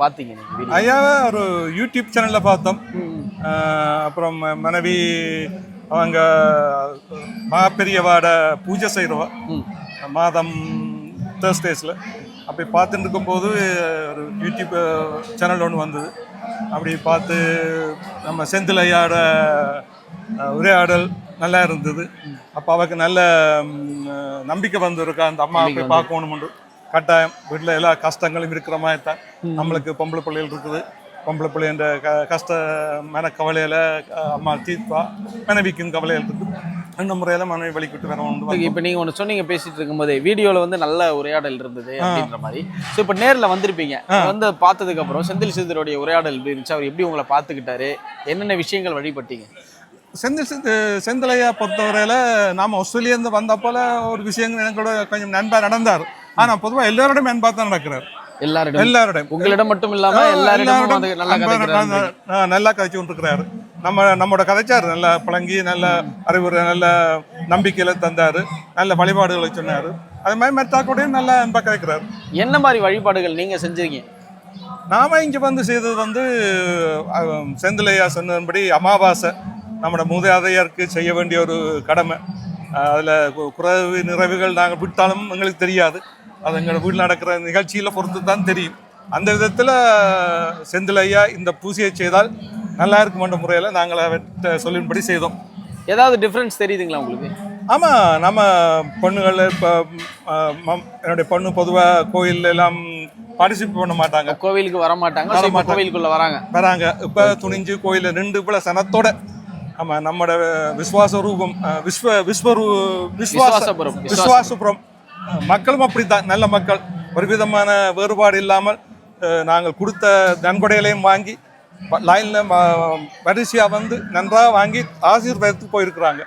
பார்த்தீங்க நீங்க? ஐயாவை ஒரு யூடியூப் சேனலில் பார்த்தோம். அப்புறம் மனைவி அவங்க மகாபெரியவாட பூஜை செய்கிறவா மாதம் தேர்ஸ்டேஸில் அப்படி பார்த்துட்டு இருக்கும்போது ஒரு யூடியூப் சேனல் ஒன்று வந்தது. அப்படி பார்த்து நம்ம செந்தில் ஐயாவோட உரையாடல் நல்லா இருந்தது. அப்போ அவருக்கு நல்ல நம்பிக்கை வந்திருக்கா அந்த அம்மா போய் பார்க்கணும்னு. கட்டாயம் வீட்டில் எல்லா கஷ்டங்களும் இருக்கிற மாதிரி தான் நம்மளுக்கு பொம்பளை பிள்ளைகள் இருக்குது. பொம்பளை பிள்ளைன்ற கஷ்ட மன கவலையில் அம்மா தீர்ப்பா, மனைவிக்கும் கவலைகள் இருக்குது. அந்த முறையில் மனைவி வலிக்கிட்டு வரணும். இப்போ நீங்கள் ஒன்று சொன்னீங்க பேசிட்டு இருக்கும்போதே, வீடியோவில் வந்து நல்ல உரையாடல் இருந்தது அப்படின்ற மாதிரி. ஸோ இப்போ நேரில் வந்திருப்பீங்க, வந்து பார்த்ததுக்கு அப்புறம் செந்தில் சித்தருடைய உரையாடல் எப்படி இருந்துச்சு? அவர் எப்படி உங்களை பார்த்துக்கிட்டாரு? என்னென்ன விஷயங்கள் வழிபட்டீங்க? செந்திலையா பொறுத்தவரையில் நாம் ஆஸ்திரேலியாந்து வந்த போல ஒரு விஷயங்கள் எனக்கு கூட கொஞ்சம் நண்பாக நடந்தார். ஆனால் பொதுவாக எல்லாரோடையும் நண்பாக தான் நடக்கிறார். எல்லாரோடையும் உங்களிடம் மட்டும் இல்லாம எல்லாரிடமும் நல்லா கதைச்சு கொண்டிருக்கிறாரு. நம்மோட கதைச்சாரு நல்லா பழங்கி, நல்ல அறிவுரை, நல்ல நம்பிக்கையில தந்தாரு, நல்ல வழிபாடுகளை சொன்னாரு. அது மாதிரி மெத்தா கூட நல்லா அன்பா கதைக்கிறாரு. என்ன மாதிரி வழிபாடுகள் நீங்க செஞ்சீங்க? நாம இங்க வந்து செய்தது வந்து செந்திலையா சொன்னபடி அமாவாசை நம்மளோட மூதாதையருக்கு செய்ய வேண்டிய ஒரு கடமை. அதுல குறைவு நிறைவுகள் நாங்கள் விட்டாலும் எங்களுக்கு தெரியாது. அது எங்களோட வீட்டில் நடக்கிற நிகழ்ச்சியில் பொறுத்து தான் தெரியும். அந்த விதத்தில் செந்திலையா இந்த பூசையை செய்தால் நல்லா இருக்குமென்ற முறையில் நாங்கள் சொல்லின்படி செய்தோம். ஏதாவது டிஃப்ரென்ஸ் தெரியுதுங்களா உங்களுக்கு? ஆமாம், நம்ம பொண்ணுகள் இப்போ என்னுடைய பொண்ணு பொதுவாக கோயில் எல்லாம் பார்ட்டிசிபேட் பண்ண மாட்டாங்க, கோவிலுக்கு வர மாட்டாங்க, கோவிலுக்குள்ள வராங்க. இப்போ துணிஞ்சு கோயிலில் நின்று இவ்வளோ சனத்தோட. ஆமாம், நம்மளோட விஸ்வாச ரூபம் விஸ்வாசபுரம் மக்களும் அப்படித்தான், நல்ல மக்கள். ஒரு விதமான வேறுபாடு இல்லாமல் நாங்கள் கொடுத்த நன்கொடைகளையும் வாங்கி லைனில் வரிசையாக வந்து நன்றாக வாங்கி ஆசீர்வாதத்துக்கு போயிருக்கிறாங்க.